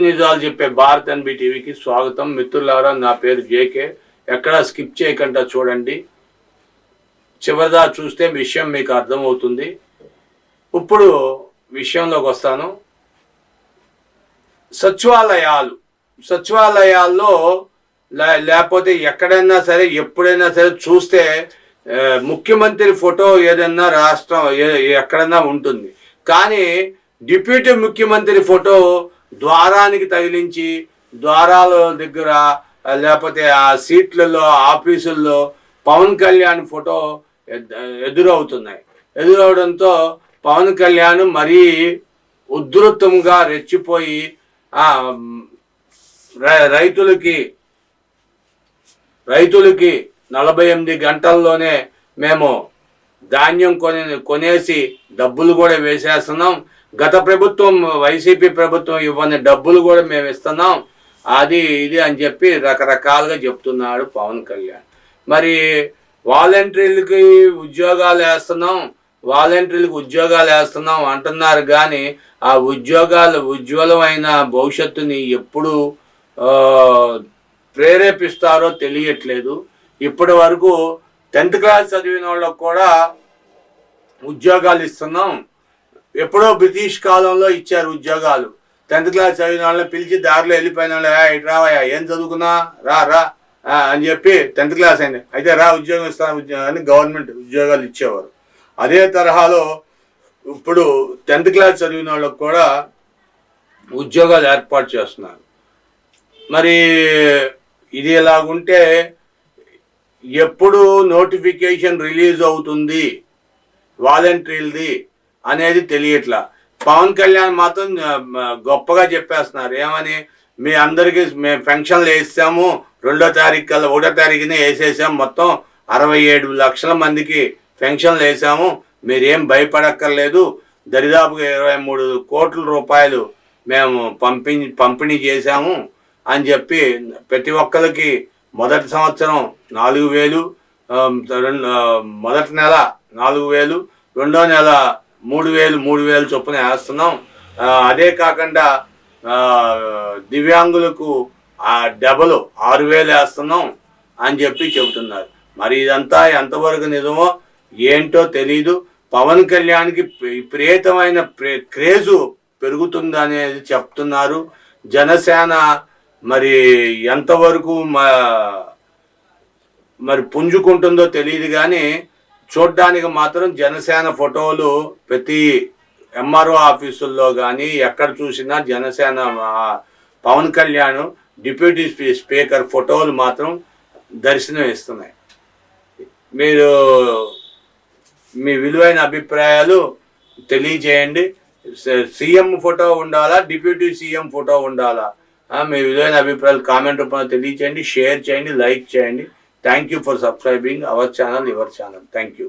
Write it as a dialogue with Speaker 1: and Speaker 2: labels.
Speaker 1: నిజాలు చెప్పే భారత్ ఎన్బి టీవీకి స్వాగతం. మిత్రులారా, నా పేరు జేకే. ఎక్కడా స్కిప్ చేయకుండా చూడండి. చివరిదా చూస్తే విషయం మీకు అర్థమవుతుంది. ఇప్పుడు విషయంలోకి వస్తాను. సచివాలయాల్లో లేకపోతే ఎక్కడైనా సరే ఎప్పుడైనా సరే చూస్తే ముఖ్యమంత్రి ఫోటో ఏదైనా రాష్ట్రం ఎక్కడైనా ఉంటుంది. కానీ డిప్యూటీ ముఖ్యమంత్రి ఫోటో ద్వారానికి తగిలించి ద్వారాల దగ్గర లేకపోతే ఆ సీట్లలో ఆఫీసుల్లో పవన్ కళ్యాణ్ ఫోటో ఎదురవడంతో పవన్ కళ్యాణ్ మరీ ఉధృతంగా రెచ్చిపోయి రైతులకి 48 గంటల్లోనే మేము ధాన్యం కొనేసి డబ్బులు కూడా వేసేస్తున్నాం, గత ప్రభుత్వం వైసీపీ ప్రభుత్వం ఇవ్వని డబ్బులు కూడా మేము ఇస్తున్నాం, అది ఇది అని చెప్పి రకరకాలుగా చెప్తున్నాడు పవన్ కళ్యాణ్. మరి వాలంటీర్లకి ఉద్యోగాలు వేస్తున్నాం అంటున్నారు. కానీ ఆ ఉద్యోగాలు ఉజ్వలమైన భవిష్యత్తుని ఎప్పుడు ప్రేరేపిస్తారో తెలియట్లేదు. ఇప్పటి వరకు 10th క్లాస్ చదివిన వాళ్ళకు కూడా ఉద్యోగాలు ఇస్తున్నాం. ఎప్పుడో బ్రిటిష్ కాలంలో ఇచ్చారు ఉద్యోగాలు. 10th క్లాస్ చదివిన వాళ్ళని పిలిచి దారిలో వెళ్ళిపోయిన వాళ్ళు, ఇటు రావయ్యా, ఏం చదువుకున్నా రా అని చెప్పి 10th క్లాస్ అయింది అయితే రా ఉద్యోగం ఇస్తాను అని గవర్నమెంట్ ఉద్యోగాలు ఇచ్చేవారు. అదే తరహాలో ఇప్పుడు 10th క్లాస్ చదివిన వాళ్ళకు కూడా ఉద్యోగాలు ఏర్పాటు చేస్తున్నారు. మరి ఇది ఎలాగుంటే ఎప్పుడు నోటిఫికేషన్ రిలీజ్ అవుతుంది వాలంటీర్ది అనేది తెలియట్లా. పవన్ కళ్యాణ్ మాత్రం గొప్పగా చెప్పేస్తున్నారు. ఏమని, మీ అందరికీ మేము పెన్షన్లు వేసాము, 2వ తారీఖు కల్లా 1వ తారీఖునే వేసేసాము, మొత్తం 67 లక్షల మందికి పెన్షన్లు వేసాము, మీరేం భయపడక్కర్లేదు, దరిదాపుగా 23 కోట్ల రూపాయలు మేము పంపిణీ చేశాము అని చెప్పి ప్రతి ఒక్కరికి మొదటి సంవత్సరం 4,000, మొదటి నెల 4,000, 2వ నెల 3,000 చొప్పున వేస్తున్నాం. అదే కాకుండా దివ్యాంగులకు డబల్ 6,000 వేస్తున్నాం అని చెప్పి చెబుతున్నారు. మరి ఇదంతా ఎంతవరకు నిజమో ఏంటో తెలీదు. పవన్ కళ్యాణ్కి విపరీతమైన క్రేజు పెరుగుతుంది అనేది చెప్తున్నారు. జనసేన మరి ఎంతవరకు మరి పుంజుకుంటుందో తెలియదు. కానీ చూడ్డానికి మాత్రం జనసేన ఫోటోలు ప్రతి ఎంఆర్ఓ ఆఫీసుల్లో కానీ ఎక్కడ చూసినా జనసేన పవన్ కళ్యాణ్ డిప్యూటీ స్పీకర్ ఫోటోలు మాత్రం దర్శనం ఇస్తున్నాయి. మీరు మీ విలువైన అభిప్రాయాలు తెలియజేయండి. సీఎం ఫోటో ఉండాలా, డిప్యూటీ సీఎం ఫోటో ఉండాలా? మీ విలువైన అభిప్రాయాలు కామెంట్ రూపంలో తెలియజేయండి, షేర్ చేయండి, లైక్ చేయండి. Thank you for subscribing our channel, your channel. Thank you.